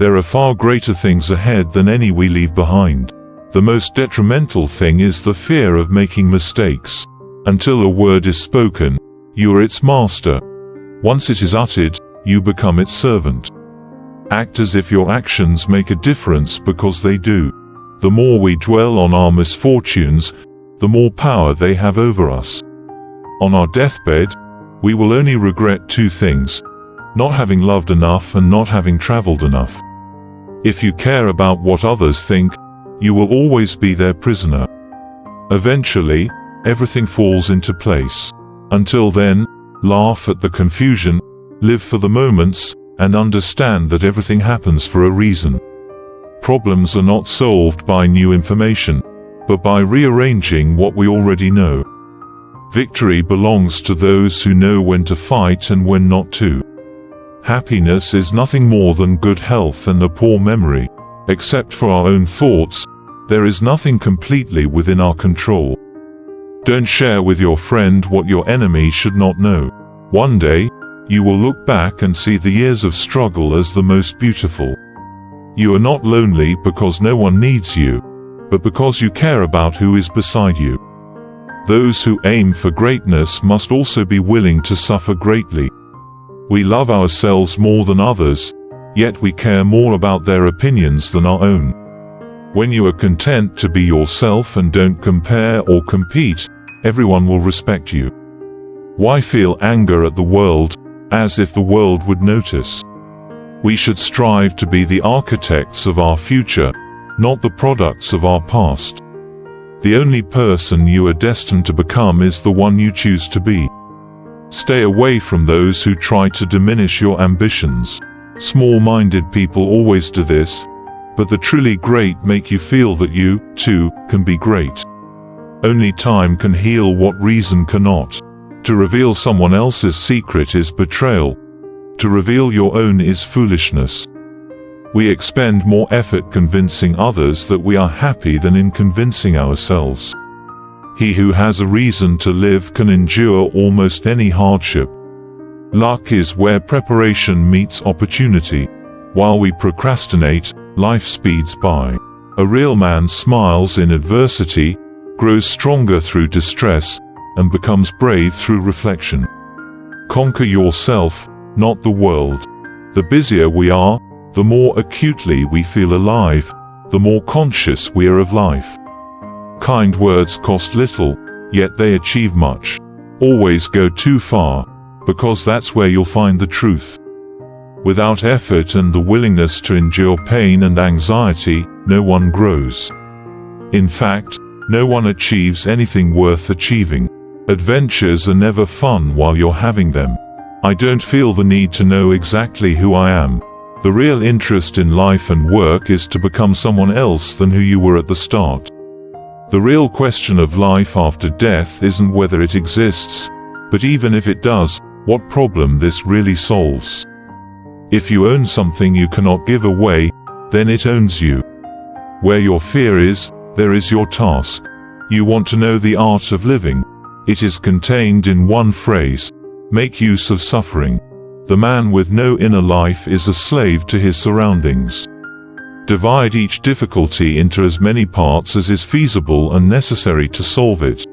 There are far greater things ahead than any we leave behind. The most detrimental thing is the fear of making mistakes. Until a word is spoken, you are its master. Once it is uttered, you become its servant. Act as if your actions make a difference, because they do. The more we dwell on our misfortunes, the more power they have over us. On our deathbed, we will only regret two things: not having loved enough and not having traveled enough. If you care about what others think, you will always be their prisoner. Eventually, everything falls into place. Until then, laugh at the confusion, live for the moments, and understand that everything happens for a reason. Problems are not solved by new information, but by rearranging what we already know. Victory belongs to those who know when to fight and when not to. Happiness is nothing more than good health and a poor memory. Except for our own thoughts, there is nothing completely within our control. Don't share with your friend what your enemy should not know. One day, you will look back and see the years of struggle as the most beautiful. You are not lonely because no one needs you, but because you care about who is beside you. Those who aim for greatness must also be willing to suffer greatly. We love ourselves more than others, yet we care more about their opinions than our own. When you are content to be yourself and don't compare or compete, everyone will respect you. Why feel anger at the world, as if the world would notice? We should strive to be the architects of our future, not the products of our past. The only person you are destined to become is the one you choose to be. Stay away from those who try to diminish your ambitions. Small-minded people always do this, but the truly great make you feel that you, too, can be great. Only time can heal what reason cannot. To reveal someone else's secret is betrayal. To reveal your own is foolishness. We expend more effort convincing others that we are happy than in convincing ourselves. He who has a reason to live can endure almost any hardship. Luck is where preparation meets opportunity. While we procrastinate, life speeds by. A real man smiles in adversity, grows stronger through distress, and becomes brave through reflection. Conquer yourself, not the world. The busier we are, the more acutely we feel alive, the more conscious we are of life. Kind words cost little, yet they achieve much. Always go too far, because that's where you'll find the truth. Without effort and the willingness to endure pain and anxiety, no one grows. In fact, no one achieves anything worth achieving. Adventures are never fun while you're having them. I don't feel the need to know exactly who I am. The real interest in life and work is to become someone else than who you were at the start. The real question of life after death isn't whether it exists, but even if it does, what problem this really solves. If you own something you cannot give away, then it owns you. Where your fear is, there is your task. You want to know the art of living. It is contained in one phrase: make use of suffering. The man with no inner life is a slave to his surroundings. Divide each difficulty into as many parts as is feasible and necessary to solve it.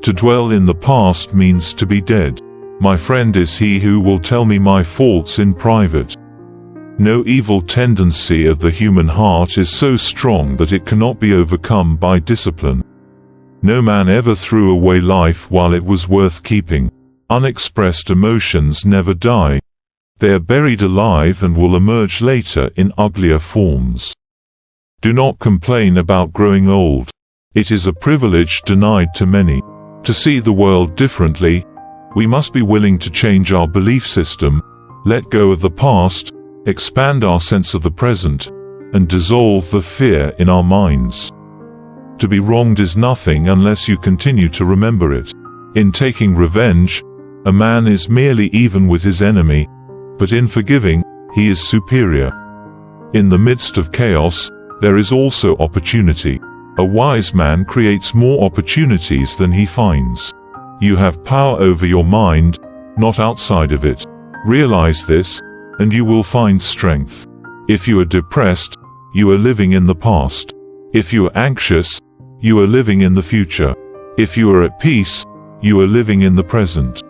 To dwell in the past means to be dead. My friend is he who will tell me my faults in private. No evil tendency of the human heart is so strong that it cannot be overcome by discipline. No man ever threw away life while it was worth keeping. Unexpressed emotions never die. They are buried alive and will emerge later in uglier forms. Do not complain about growing old. It is a privilege denied to many. To see the world differently, we must be willing to change our belief system, let go of the past, expand our sense of the present, and dissolve the fear in our minds. To be wronged is nothing unless you continue to remember it. In taking revenge, a man is merely even with his enemy, but in forgiving, he is superior. In the midst of chaos, there is also opportunity. A wise man creates more opportunities than he finds. You have power over your mind, not outside of it. Realize this, and you will find strength. If you are depressed, you are living in the past. If you are anxious, you are living in the future. If you are at peace, you are living in the present.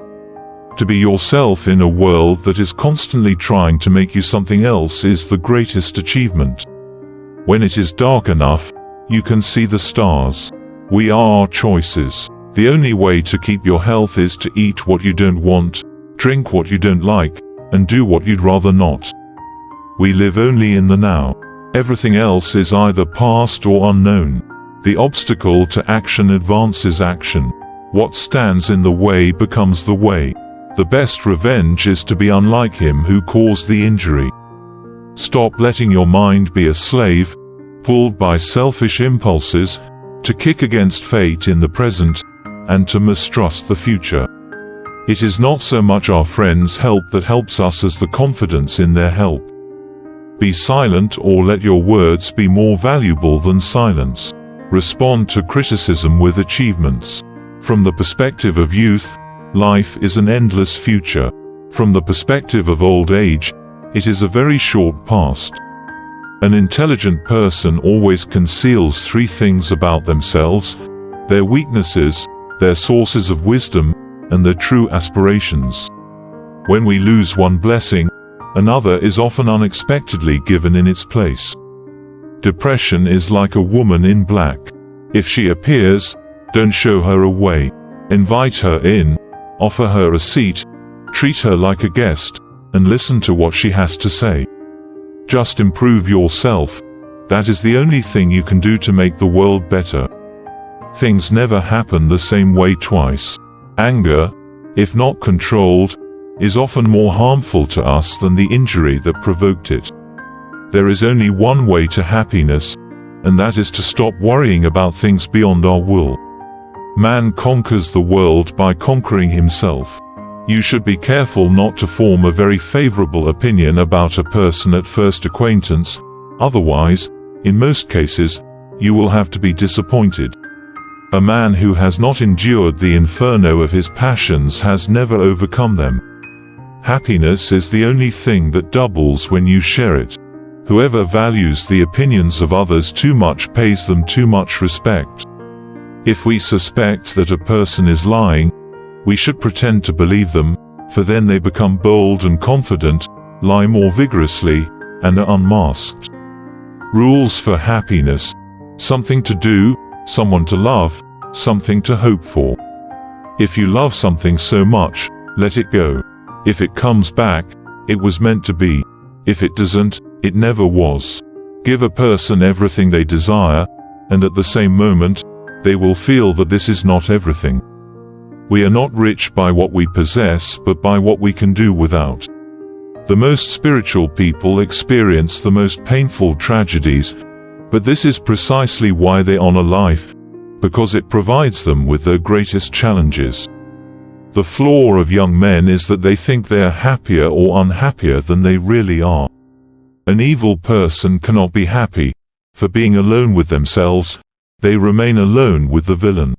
To be yourself in a world that is constantly trying to make you something else is the greatest achievement. When it is dark enough, you can see the stars. We are our choices. The only way to keep your health is to eat what you don't want, drink what you don't like, and do what you'd rather not. We live only in the now. Everything else is either past or unknown. The obstacle to action advances action. What stands in the way becomes the way. The best revenge is to be unlike him who caused the injury. Stop letting your mind be a slave, pulled by selfish impulses, to kick against fate in the present, and to mistrust the future. It is not so much our friends' help that helps us as the confidence in their help. Be silent or let your words be more valuable than silence. Respond to criticism with achievements. From the perspective of youth, life is an endless future. From the perspective of old age, it is a very short past. An intelligent person always conceals three things about themselves: their weaknesses, their sources of wisdom, and their true aspirations. When we lose one blessing, another is often unexpectedly given in its place. Depression is like a woman in black. If she appears, don't show her away. Invite her in, offer her a seat, treat her like a guest, and listen to what she has to say. Just improve yourself. That is the only thing you can do to make the world better. Things never happen the same way twice. Anger, if not controlled, is often more harmful to us than the injury that provoked it. There is only one way to happiness, and that is to stop worrying about things beyond our will. Man conquers the world by conquering himself. You should be careful not to form a very favorable opinion about a person at first acquaintance, otherwise, in most cases, you will have to be disappointed. A man who has not endured the inferno of his passions has never overcome them. Happiness is the only thing that doubles when you share it. Whoever values the opinions of others too much pays them too much respect. If we suspect that a person is lying, we should pretend to believe them, for then they become bold and confident, lie more vigorously, and are unmasked. Rules for happiness: something to do, someone to love, something to hope for. If you love something so much, let it go. If it comes back, it was meant to be. If it doesn't, it never was. Give a person everything they desire, and at the same moment, they will feel that this is not everything. We are not rich by what we possess, but by what we can do without. The most spiritual people experience the most painful tragedies, but this is precisely why they honor life, because it provides them with their greatest challenges. The flaw of young men is that they think they are happier or unhappier than they really are. An evil person cannot be happy, for being alone with themselves, they remain alone with the villain.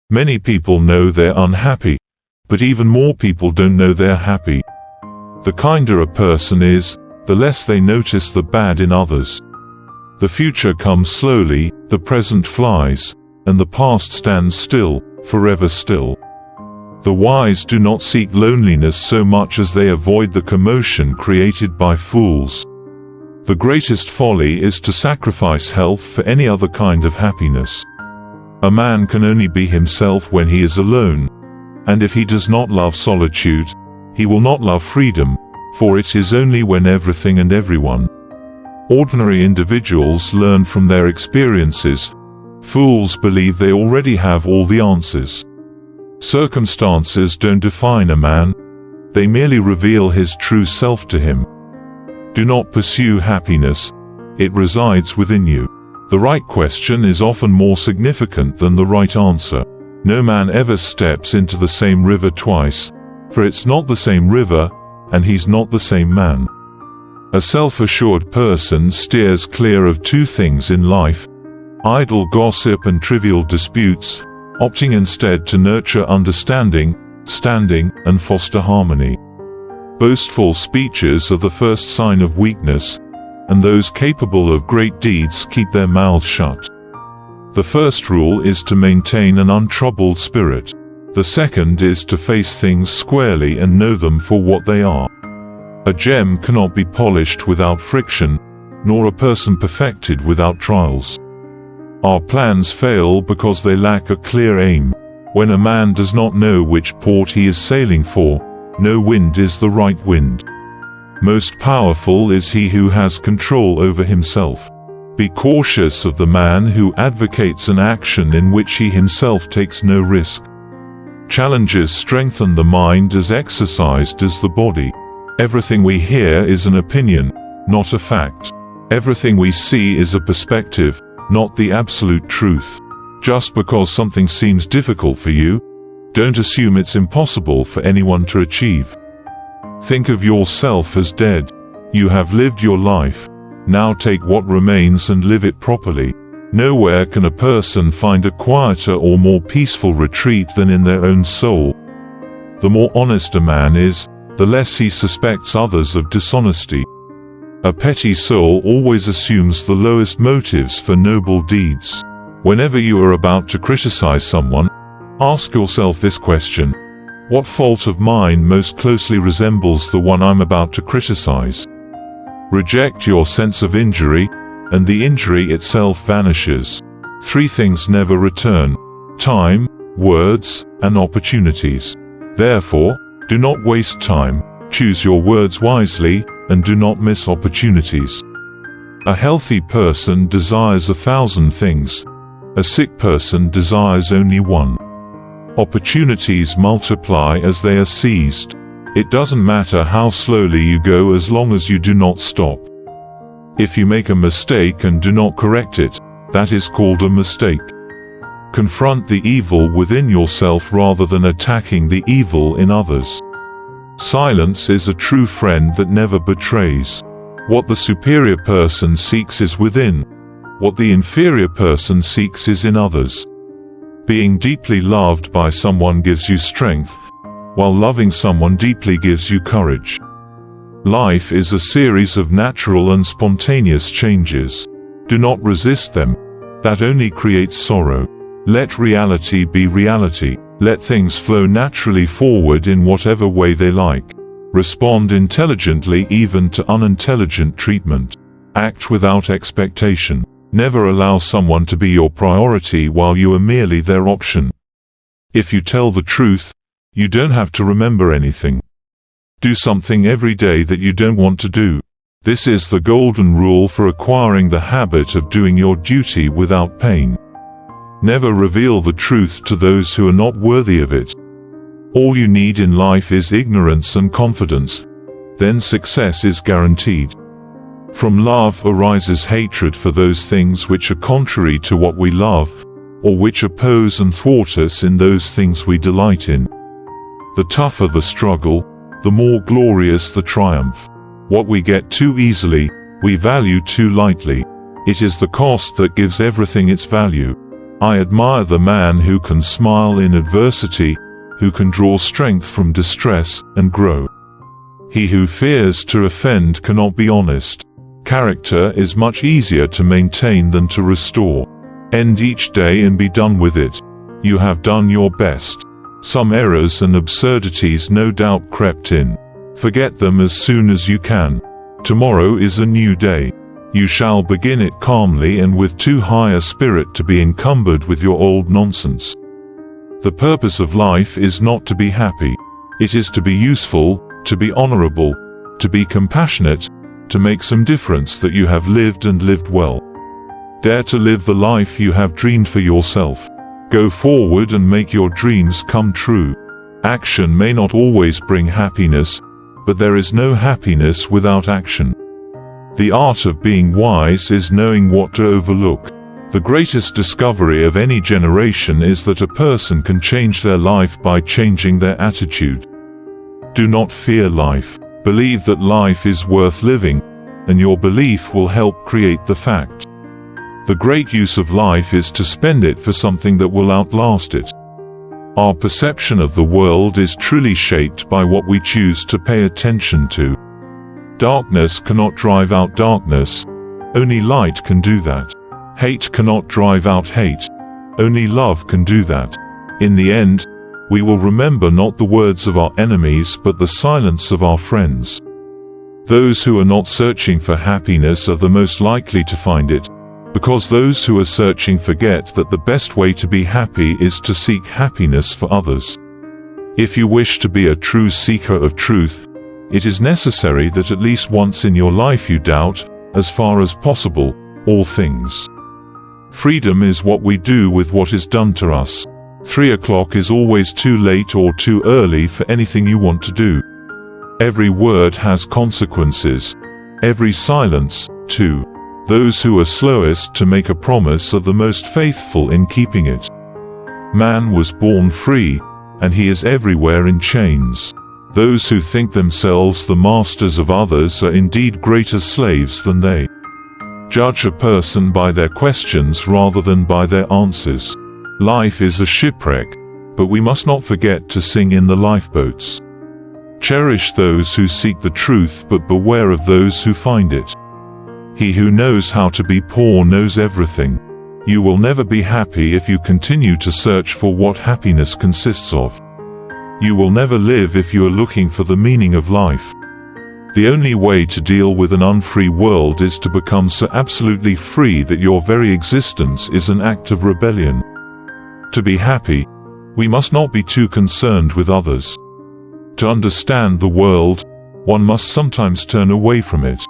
Many people know they're unhappy, but even more people don't know they're happy. The kinder a person is, the less they notice the bad in others. The future comes slowly, the present flies, and the past stands still, forever still. The wise do not seek loneliness so much as they avoid the commotion created by fools. The greatest folly is to sacrifice health for any other kind of happiness. A man can only be himself when he is alone, and if he does not love solitude, he will not love freedom, for it is only when everything and everyone. Ordinary individuals learn from their experiences. Fools believe they already have all the answers. Circumstances don't define a man, they merely reveal his true self to him. Do not pursue happiness, it resides within you. The right question is often more significant than the right answer. No man ever steps into the same river twice, for it's not the same river, and he's not the same man. A self-assured person steers clear of two things in life: idle gossip and trivial disputes, opting instead to nurture understanding, standing, and foster harmony. Boastful speeches are the first sign of weakness. and those capable of great deeds keep their mouths shut. The first rule is to maintain an untroubled spirit. The second is to face things squarely and know them for what they are. A gem cannot be polished without friction, nor a person perfected without trials. Our plans fail because they lack a clear aim. When a man does not know which port he is sailing for, no wind is the right wind. Most powerful is he who has control over himself. Be cautious of the man who advocates an action in which he himself takes no risk. Challenges strengthen the mind as exercise does the body. Everything we hear is an opinion, not a fact. Everything we see is a perspective, not the absolute truth. Just because something seems difficult for you, don't assume it's impossible for anyone to achieve. Think of yourself as dead. You have lived your life. Now take what remains and live it properly. Nowhere can a person find a quieter or more peaceful retreat than in their own soul. The more honest a man is, the less he suspects others of dishonesty. A petty soul always assumes the lowest motives for noble deeds. Whenever you are about to criticize someone, ask yourself this question: what fault of mine most closely resembles the one I'm about to criticize? Reject your sense of injury, and the injury itself vanishes. Three things never return: time, words, and opportunities. Therefore, do not waste time, choose your words wisely, and do not miss opportunities. A healthy person desires 1,000 things. A sick person desires only one. Opportunities multiply as they are seized. It doesn't matter how slowly you go as long as you do not stop. If you make a mistake and do not correct it, that is called a mistake. Confront the evil within yourself rather than attacking the evil in others. Silence is a true friend that never betrays. What the superior person seeks is within. What the inferior person seeks is in others. Being deeply loved by someone gives you strength, while loving someone deeply gives you courage. Life is a series of natural and spontaneous changes. Do not resist them. That only creates sorrow. Let reality be reality. Let things flow naturally forward in whatever way they like. Respond intelligently even to unintelligent treatment. Act without expectation. Never allow someone to be your priority while you are merely their option. If you tell the truth, you don't have to remember anything. Do something every day that you don't want to do. This is the golden rule for acquiring the habit of doing your duty without pain. Never reveal the truth to those who are not worthy of it. All you need in life is ignorance and confidence. Then success is guaranteed. From love arises hatred for those things which are contrary to what we love, or which oppose and thwart us in those things we delight in. The tougher the struggle, the more glorious the triumph. What we get too easily, we value too lightly. It is the cost that gives everything its value. I admire the man who can smile in adversity, who can draw strength from distress and grow. He who fears to offend cannot be honest. Character is much easier to maintain than to restore. End each day and be done with it. You have done your best. Some errors and absurdities no doubt crept in. Forget them as soon as you can. Tomorrow is a new day. You shall begin it calmly and with too high a spirit to be encumbered with your old nonsense. The purpose of life is not to be happy. It is to be useful, to be honorable, to be compassionate, to make some difference that you have lived and lived well. Dare to live the life you have dreamed for yourself. Go forward and make your dreams come true. Action may not always bring happiness, but there is no happiness without action. The art of being wise is knowing what to overlook. The greatest discovery of any generation is that a person can change their life by changing their attitude. Do not fear life. Believe that life is worth living, and your belief will help create the fact. The great use of life is to spend it for something that will outlast it. Our perception of the world is truly shaped by what we choose to pay attention to. Darkness cannot drive out darkness, only light can do that. Hate cannot drive out hate, only love can do that. In the end, we will remember not the words of our enemies but the silence of our friends. Those who are not searching for happiness are the most likely to find it, because those who are searching forget that the best way to be happy is to seek happiness for others. If you wish to be a true seeker of truth, it is necessary that at least once in your life you doubt, as far as possible, all things. Freedom is what we do with what is done to us. 3 o'clock is always too late or too early for anything you want to do. Every word has consequences. Every silence, too. Those who are slowest to make a promise are the most faithful in keeping it. Man was born free, and he is everywhere in chains. Those who think themselves the masters of others are indeed greater slaves than they. Judge a person by their questions rather than by their answers. Life is a shipwreck, but we must not forget to sing in the lifeboats. Cherish those who seek the truth, but beware of those who find it. He who knows how to be poor knows everything. You will never be happy if you continue to search for what happiness consists of. You will never live if you are looking for the meaning of life. The only way to deal with an unfree world is to become so absolutely free that your very existence is an act of rebellion. To be happy, we must not be too concerned with others. To understand the world, one must sometimes turn away from it.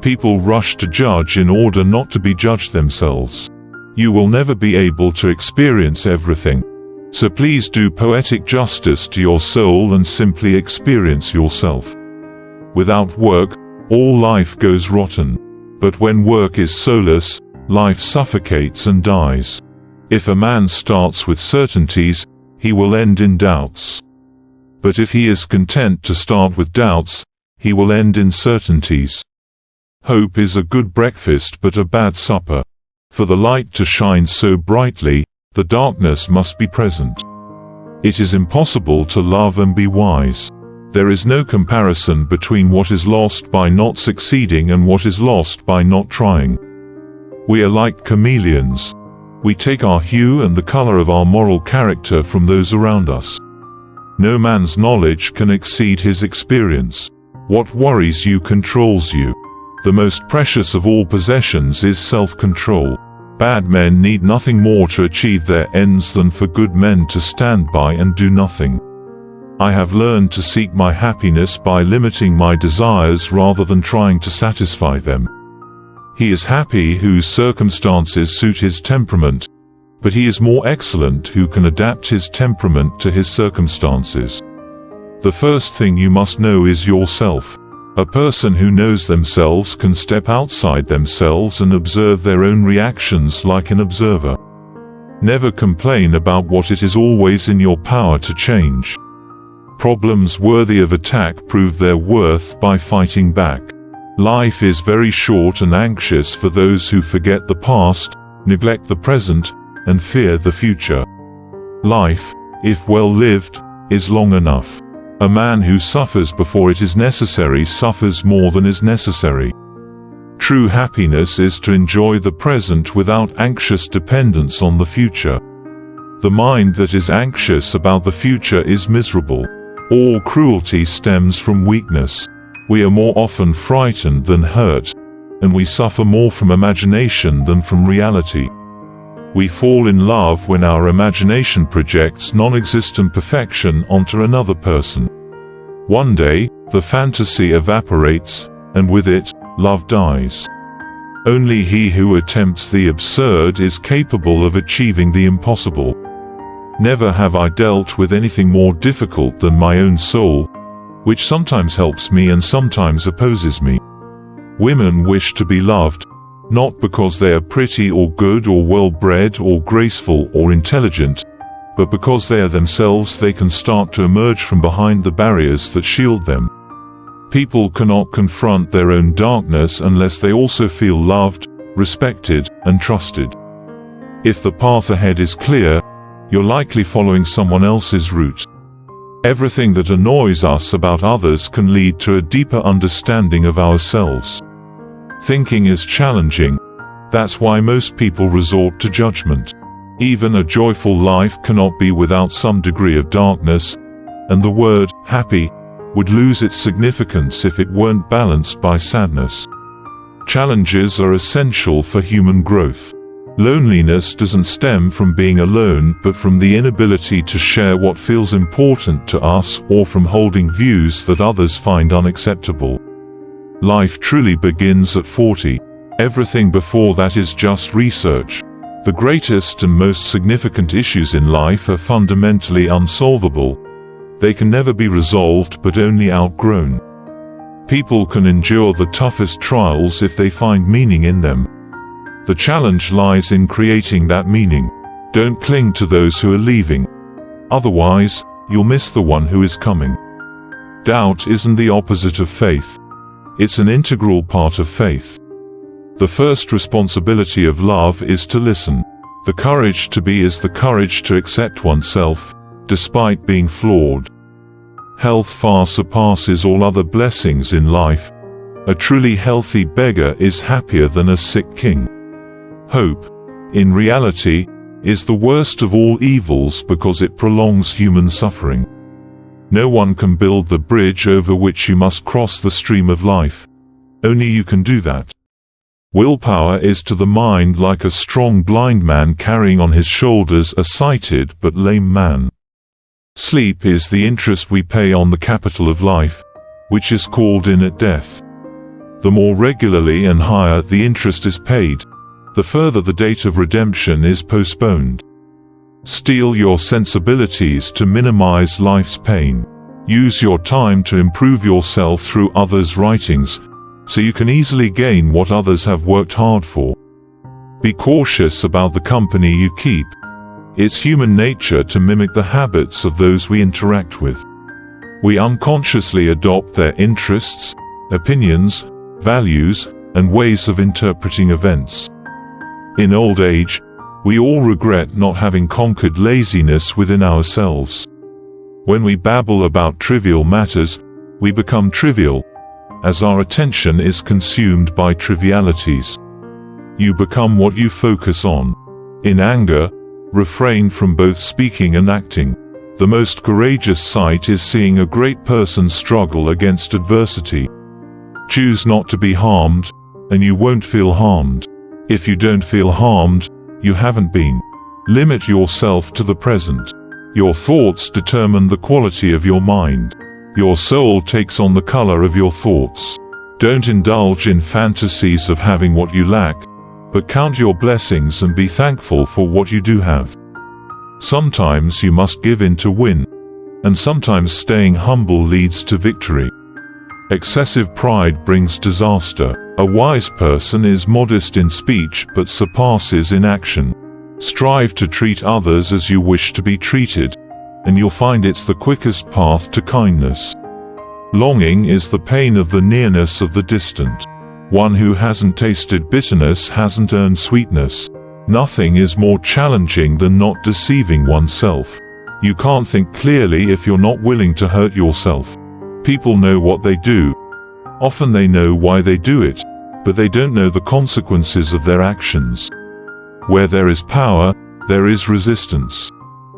People rush to judge in order not to be judged themselves. You will never be able to experience everything, so please do poetic justice to your soul and simply experience yourself. Without work, all life goes rotten, but when work is soulless, life suffocates and dies. If a man starts with certainties, he will end in doubts. But if he is content to start with doubts, he will end in certainties. Hope is a good breakfast but a bad supper. For the light to shine so brightly, the darkness must be present. It is impossible to love and be wise. There is no comparison between what is lost by not succeeding and what is lost by not trying. We are like chameleons. We take our hue and the color of our moral character from those around us. No man's knowledge can exceed his experience. What worries you controls you. The most precious of all possessions is self-control. Bad men need nothing more to achieve their ends than for good men to stand by and do nothing. I have learned to seek my happiness by limiting my desires rather than trying to satisfy them. He is happy whose circumstances suit his temperament, but he is more excellent who can adapt his temperament to his circumstances. The first thing you must know is yourself. A person who knows themselves can step outside themselves and observe their own reactions like an observer. Never complain about what it is always in your power to change. Problems worthy of attack prove their worth by fighting back. Life is very short and anxious for those who forget the past, neglect the present, and fear the future. Life, if well lived, is long enough. A man who suffers before it is necessary suffers more than is necessary. True happiness is to enjoy the present without anxious dependence on the future. The mind that is anxious about the future is miserable. All cruelty stems from weakness. We are more often frightened than hurt, and we suffer more from imagination than from reality. We fall in love when our imagination projects non-existent perfection onto another person. One day, the fantasy evaporates, and with it, love dies. Only he who attempts the absurd is capable of achieving the impossible. Never have I dealt with anything more difficult than my own soul, which sometimes helps me and sometimes opposes me. Women wish to be loved, not because they are pretty or good or well-bred or graceful or intelligent, but because they are themselves. They can start to emerge from behind the barriers that shield them. People cannot confront their own darkness unless they also feel loved, respected, and trusted. If the path ahead is clear, you're likely following someone else's route. Everything that annoys us about others can lead to a deeper understanding of ourselves. Thinking is challenging. That's why most people resort to judgment. Even a joyful life cannot be without some degree of darkness, and the word happy would lose its significance if it weren't balanced by sadness. Challenges are essential for human growth. Loneliness doesn't stem from being alone, but from the inability to share what feels important to us, or from holding views that others find unacceptable. Life truly begins at 40. Everything before that is just research. The greatest and most significant issues in life are fundamentally unsolvable. They can never be resolved, but only outgrown. People can endure the toughest trials if they find meaning in them. The challenge lies in creating that meaning. Don't cling to those who are leaving. Otherwise, you'll miss the one who is coming. Doubt isn't the opposite of faith. It's an integral part of faith. The first responsibility of love is to listen. The courage to be is the courage to accept oneself, despite being flawed. Health far surpasses all other blessings in life. A truly healthy beggar is happier than a sick king. Hope, in reality, is the worst of all evils because it prolongs human suffering. No one can build the bridge over which you must cross the stream of life. Only you can do that. Willpower is to the mind like a strong blind man carrying on his shoulders a sighted but lame man. Sleep is the interest we pay on the capital of life, which is called in at death. The more regularly and higher the interest is paid, the further the date of redemption is postponed. Steel your sensibilities to minimize life's pain. Use your time to improve yourself through others' writings, so you can easily gain what others have worked hard for. Be cautious about the company you keep. It's human nature to mimic the habits of those we interact with. We unconsciously adopt their interests, opinions, values, and ways of interpreting events. In old age, we all regret not having conquered laziness within ourselves. When we babble about trivial matters, we become trivial, as our attention is consumed by trivialities. You become what you focus on. In anger, refrain from both speaking and acting. The most courageous sight is seeing a great person struggle against adversity. Choose not to be harmed, and you won't feel harmed. If you don't feel harmed, you haven't been. Limit yourself to the present. Your thoughts determine the quality of your mind. Your soul takes on the color of your thoughts. Don't indulge in fantasies of having what you lack, but count your blessings and be thankful for what you do have. Sometimes you must give in to win, and sometimes staying humble leads to victory. Excessive pride brings disaster. A wise person is modest in speech but surpasses in action. Strive to treat others as you wish to be treated, and you'll find it's the quickest path to kindness. Longing is the pain of the nearness of the distant. One who hasn't tasted bitterness hasn't earned sweetness. Nothing is more challenging than not deceiving oneself. You can't think clearly if you're not willing to hurt yourself. People know what they do. Often they know why they do it, but they don't know the consequences of their actions. Where there is power, there is resistance.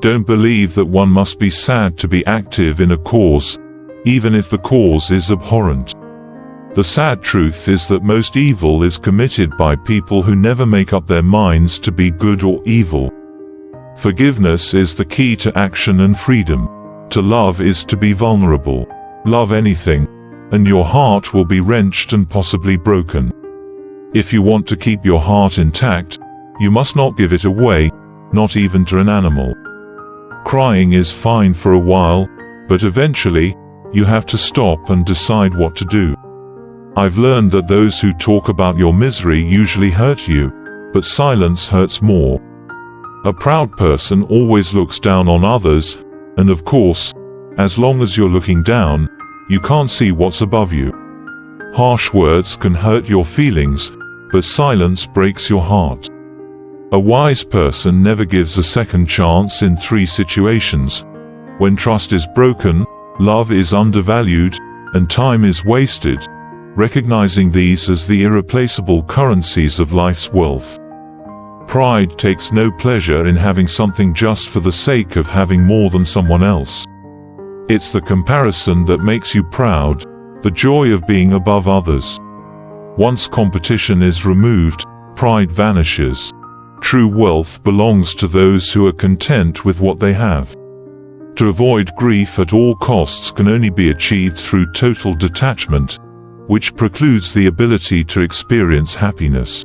Don't believe that one must be sad to be active in a cause, even if the cause is abhorrent. The sad truth is that most evil is committed by people who never make up their minds to be good or evil. Forgiveness is the key to action and freedom. To love is to be vulnerable. Love anything, and your heart will be wrenched and possibly broken. If you want to keep your heart intact, you must not give it away, not even to an animal. Crying is fine for a while, but eventually, you have to stop and decide what to do. I've learned that those who talk about your misery usually hurt you, but silence hurts more. A proud person always looks down on others, and of course, as long as you're looking down, you can't see what's above you. Harsh words can hurt your feelings, but silence breaks your heart. A wise person never gives a second chance in 3 situations. When trust is broken, love is undervalued, and time is wasted. Recognizing these as the irreplaceable currencies of life's wealth. Pride takes no pleasure in having something just for the sake of having more than someone else. It's the comparison that makes you proud, the joy of being above others. Once competition is removed, pride vanishes. True wealth belongs to those who are content with what they have. To avoid grief at all costs can only be achieved through total detachment, which precludes the ability to experience happiness.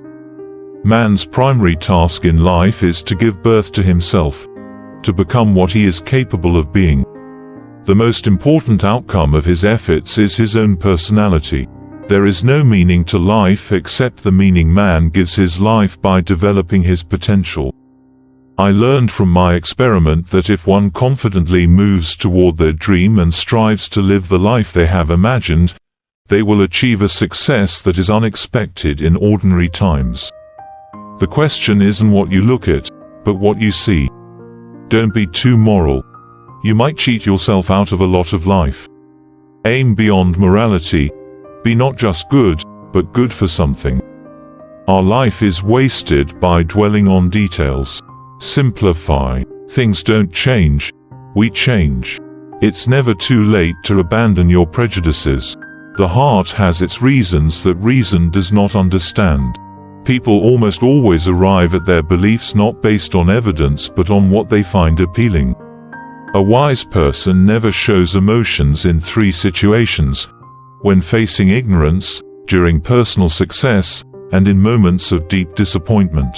Man's primary task in life is to give birth to himself, to become what he is capable of being. The most important outcome of his efforts is his own personality. There is no meaning to life except the meaning man gives his life by developing his potential. I learned from my experiment that if one confidently moves toward their dream and strives to live the life they have imagined, they will achieve a success that is unexpected in ordinary times. The question isn't what you look at, but what you see. Don't be too moral. You might cheat yourself out of a lot of life. Aim beyond morality. Be not just good, but good for something. Our life is wasted by dwelling on details. Simplify. Things don't change, we change. It's never too late to abandon your prejudices. The heart has its reasons that reason does not understand. People almost always arrive at their beliefs not based on evidence but on what they find appealing. A wise person never shows emotions in three situations: when facing ignorance, during personal success, and in moments of deep disappointment.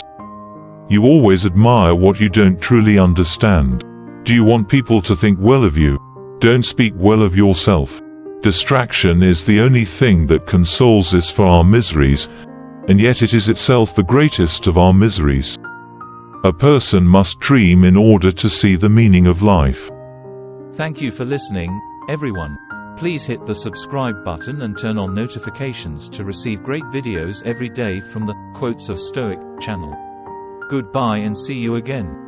You always admire what you don't truly understand. Do you want people to think well of you? Don't speak well of yourself. Distraction is the only thing that consoles us for our miseries, and yet it is itself the greatest of our miseries. A person must dream in order to see the meaning of life. Thank you for listening, everyone. Please hit the subscribe button and turn on notifications to receive great videos every day from the Quotes of Stoic channel. Goodbye and see you again.